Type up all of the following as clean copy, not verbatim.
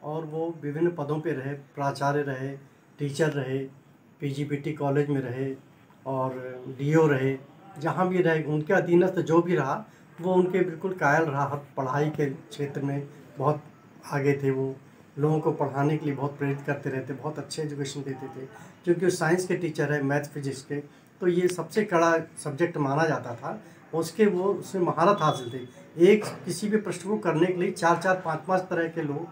और वो विभिन्न पदों पे रहे, प्राचार्य रहे, टीचर रहे, पीजीपीटी कॉलेज में रहे और डीओ रहे। जहाँ भी रहे उनके अधीनस्थ जो भी रहा वो उनके बिल्कुल कायल रहा। हर पढ़ाई के क्षेत्र में बहुत आगे थे वो, लोगों को पढ़ाने के लिए बहुत प्रेरित करते रहते, बहुत अच्छे एजुकेशन देते थे। क्योंकि वो साइंस के टीचर है, मैथ फिजिक्स के, तो ये सबसे कड़ा सब्जेक्ट माना जाता था। उसके वो उसमें महारत हासिल थी। एक किसी भी प्रश्न को करने के लिए 4-4, 5-5 तरह के लोग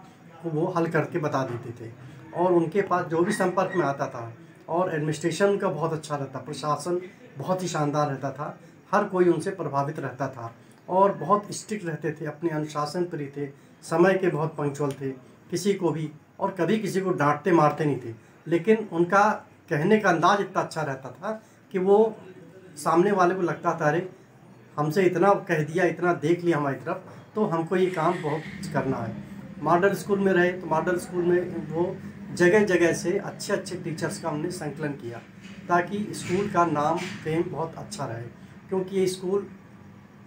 को वो हल करके बता देते थे। और उनके पास जो भी संपर्क में आता था, और एडमिनिस्ट्रेशन उनका बहुत अच्छा रहता, प्रशासन बहुत ही शानदार रहता था, हर कोई उनसे प्रभावित रहता था। और बहुत स्ट्रिक्ट रहते थे, अपने अनुशासन प्रिय थे, समय के बहुत पंक्चुअल थे, किसी को भी और कभी किसी को डांटते मारते नहीं थे। लेकिन उनका कहने का अंदाज़ इतना अच्छा रहता था कि वो सामने वाले को लगता था अरे हमसे इतना कह दिया, इतना देख लिया हमारी तरफ, तो हमको ये काम बहुत करना है। मॉडल स्कूल में रहे तो मॉडल स्कूल में वो जगह जगह से अच्छे अच्छे टीचर्स का हमने संकलन किया ताकि स्कूल का नाम फेम बहुत अच्छा रहे। क्योंकि ये स्कूल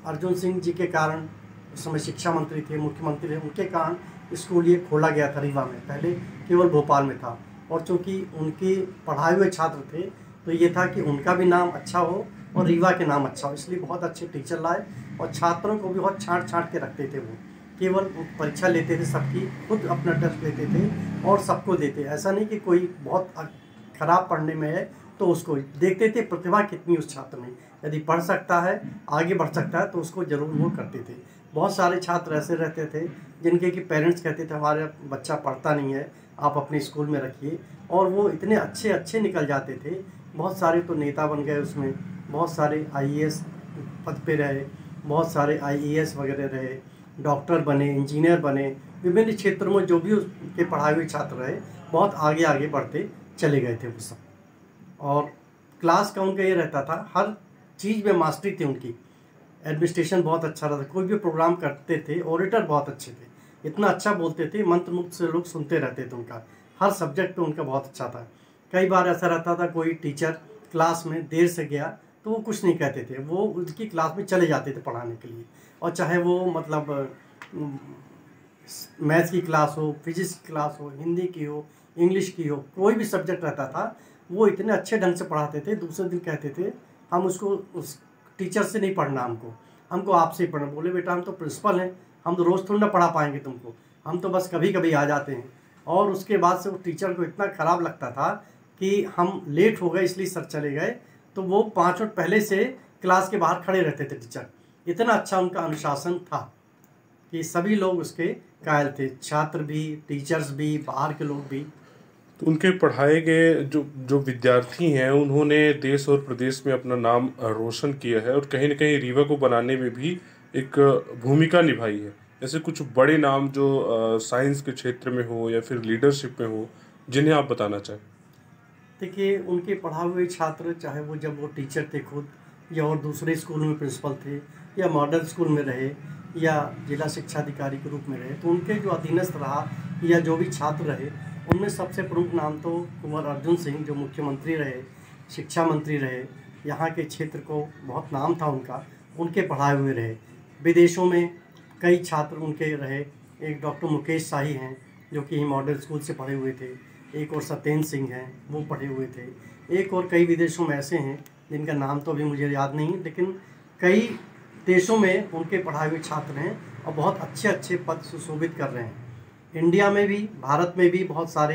अर्जुन सिंह जी के कारण, उस समय शिक्षा मंत्री थे, मुख्यमंत्री थे, उनके कारण स्कूल ये खोला गया था रीवा में, पहले केवल भोपाल में था। और चूँकि उनके पढ़ाए हुए छात्र थे तो ये था कि उनका भी नाम अच्छा हो और रीवा के नाम अच्छा हो, इसलिए बहुत अच्छे टीचर लाए और छात्रों को भी बहुत छाँट छाँट के रखते थे। वो केवल परीक्षा लेते थे सबकी, खुद अपना टेस्ट लेते थे और सबको देते। ऐसा नहीं कि कोई बहुत खराब पढ़ने में है तो उसको देखते थे प्रतिभा कितनी उस छात्र में, यदि पढ़ सकता है, आगे बढ़ सकता है तो उसको ज़रूर वो करते थे। बहुत सारे छात्र ऐसे रहते थे जिनके कि पेरेंट्स कहते थे हमारा बच्चा पढ़ता नहीं है, आप अपने स्कूल में रखिए, और वो इतने अच्छे अच्छे निकल जाते थे। बहुत सारे तो नेता बन गए उसमें, बहुत सारे आईएएस पद पे रहे, बहुत सारे आईएएस वगैरह रहे, डॉक्टर बने, इंजीनियर बने, विभिन्न क्षेत्रों में जो भी उसके पढ़ाए हुए छात्र रहे बहुत आगे आगे बढ़ते चले गए थे वो सब। और क्लास का उनका ये रहता था, हर चीज़ में मास्टरी थी उनकी। एडमिनिस्ट्रेशन बहुत अच्छा रहता, कोई भी प्रोग्राम करते थे, ऑडिटर बहुत अच्छे थे, इतना अच्छा बोलते थे, मंत्रमुग्ध से लोग सुनते रहते थे। उनका हर सब्जेक्ट पे उनका बहुत अच्छा था। कई बार ऐसा रहता था कोई टीचर क्लास में देर से गया तो वो कुछ नहीं कहते थे, वो उनकी क्लास में चले जाते थे पढ़ाने के लिए। और चाहे वो मतलब मैथ्स की क्लास हो, फिजिक्स की क्लास हो, हिंदी की हो, इंग्लिश की हो, कोई भी सब्जेक्ट रहता था वो इतने अच्छे ढंग से पढ़ाते थे। दूसरे दिन कहते थे हम उसको उस टीचर से नहीं पढ़ना, हमको आपसे ही पढ़ना। बोले बेटा हम तो प्रिंसिपल हैं, हम तो रोज़ थोड़ी ना पढ़ा पाएंगे तुमको, हम तो बस कभी कभी आ जाते हैं। और उसके बाद से वो टीचर को इतना ख़राब लगता था कि हम लेट हो गए इसलिए सर चले गए, तो वो 5 मिनट पहले से क्लास के बाहर खड़े रहते थे टीचर। इतना अच्छा उनका अनुशासन था कि सभी लोग उसके कायल थे, छात्र भी, टीचर्स भी, बाहर के लोग भी। तो उनके पढ़ाए गए जो जो विद्यार्थी हैं उन्होंने देश और प्रदेश में अपना नाम रोशन किया है और कहीं ना कहीं रीवा को बनाने में भी एक भूमिका निभाई है। ऐसे कुछ बड़े नाम जो साइंस के क्षेत्र में हो या फिर लीडरशिप में हो, जिन्हें आप बताना चाहें। देखिए उनके पढ़ाए हुए छात्र, चाहे वो जब वो टीचर थे खुद, या और दूसरे स्कूल में प्रिंसिपल थे, या मॉडल स्कूल में रहे, या जिला शिक्षा अधिकारी के रूप में रहे, तो उनके जो अधीनस्थ रहा या जो भी छात्र रहे उनमें सबसे प्रमुख नाम तो कुंवर अर्जुन सिंह जो मुख्यमंत्री रहे, शिक्षा मंत्री रहे, यहाँ के क्षेत्र को बहुत नाम था उनका, उनके पढ़ाए हुए रहे। विदेशों में कई छात्र उनके रहे, एक डॉक्टर मुकेश शाही हैं जो कि मॉडल स्कूल से पढ़े हुए थे, एक और सत्येंद्र सिंह हैं वो पढ़े हुए थे, एक और कई विदेशों में ऐसे हैं जिनका नाम तो अभी मुझे याद नहीं, लेकिन कई देशों में उनके पढ़ाए हुए छात्र हैं और बहुत अच्छे अच्छे पद सुशोभित कर रहे हैं। इंडिया में भी, भारत में भी बहुत सारे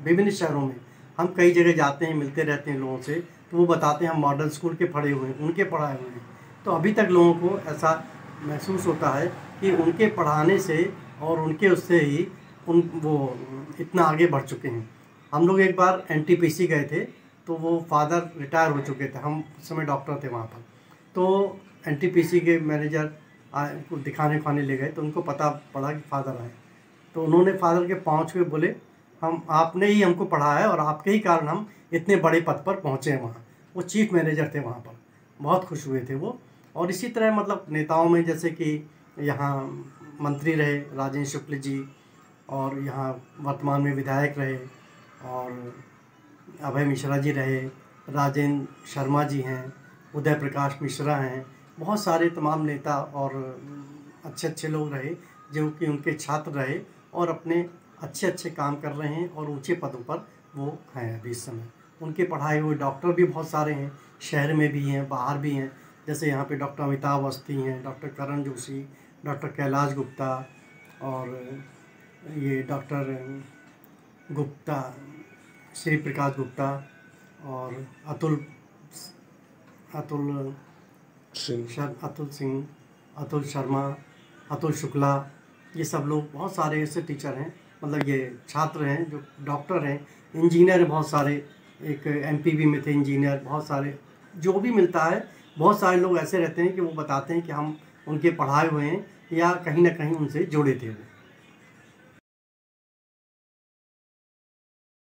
विभिन्न शहरों में हम कई जगह जाते हैं, मिलते रहते हैं लोगों से, तो वो बताते हैं हम मॉडल स्कूल के पढ़े हुए हैं, उनके पढ़ाए हुए हैं। तो अभी तक लोगों को ऐसा महसूस होता है कि उनके पढ़ाने से और उनके उससे ही वो इतना आगे बढ़ चुके हैं। हम लोग एक बार एनटीपीसी गए थे, तो वो फादर रिटायर हो चुके थे, हम उस समय डॉक्टर थे वहाँ पर, तो एनटीपीसी के मैनेजर को दिखाने खाने ले गए, तो उनको पता पड़ा कि फादर आए, तो उन्होंने फादर के पाँव छुए, बोले हम आपने ही हमको पढ़ाया है और आपके ही कारण हम इतने बड़े पद पर पहुँचे हैं। वहाँ वो चीफ मैनेजर थे वहाँ पर, बहुत खुश हुए थे वो। और इसी तरह मतलब नेताओं में जैसे कि यहाँ मंत्री रहे राजेंद्र शुक्ल जी, और यहाँ वर्तमान में विधायक रहे, और अभय मिश्रा जी रहे, राजेंद्र शर्मा जी हैं, उदय प्रकाश मिश्रा हैं, बहुत सारे तमाम नेता और अच्छे अच्छे लोग रहे जो कि उनके छात्र रहे और अपने अच्छे अच्छे काम कर रहे हैं और ऊंचे पदों पर वो हैं अभी इस समय। उनके पढ़ाए हुए डॉक्टर भी बहुत सारे हैं, शहर में भी हैं, बाहर भी हैं। जैसे यहाँ पे डॉक्टर अमिताभ अवस्थी हैं, डॉक्टर करण जोशी, डॉक्टर कैलाश गुप्ता, और ये डॉक्टर गुप्ता, श्री प्रकाश गुप्ता, और अतुल अतुल सिंह। अतुल सिंह, अतुल शर्मा, अतुल शुक्ला, ये सब लोग बहुत सारे ऐसे टीचर हैं, मतलब ये छात्र हैं जो डॉक्टर हैं, इंजीनियर हैं बहुत सारे। एक एमपीवी में थे इंजीनियर, बहुत सारे। जो भी मिलता है, बहुत सारे लोग ऐसे रहते हैं कि वो बताते हैं कि हम उनके पढ़ाए हुए हैं या कहीं ना कहीं उनसे जुड़े थे वो।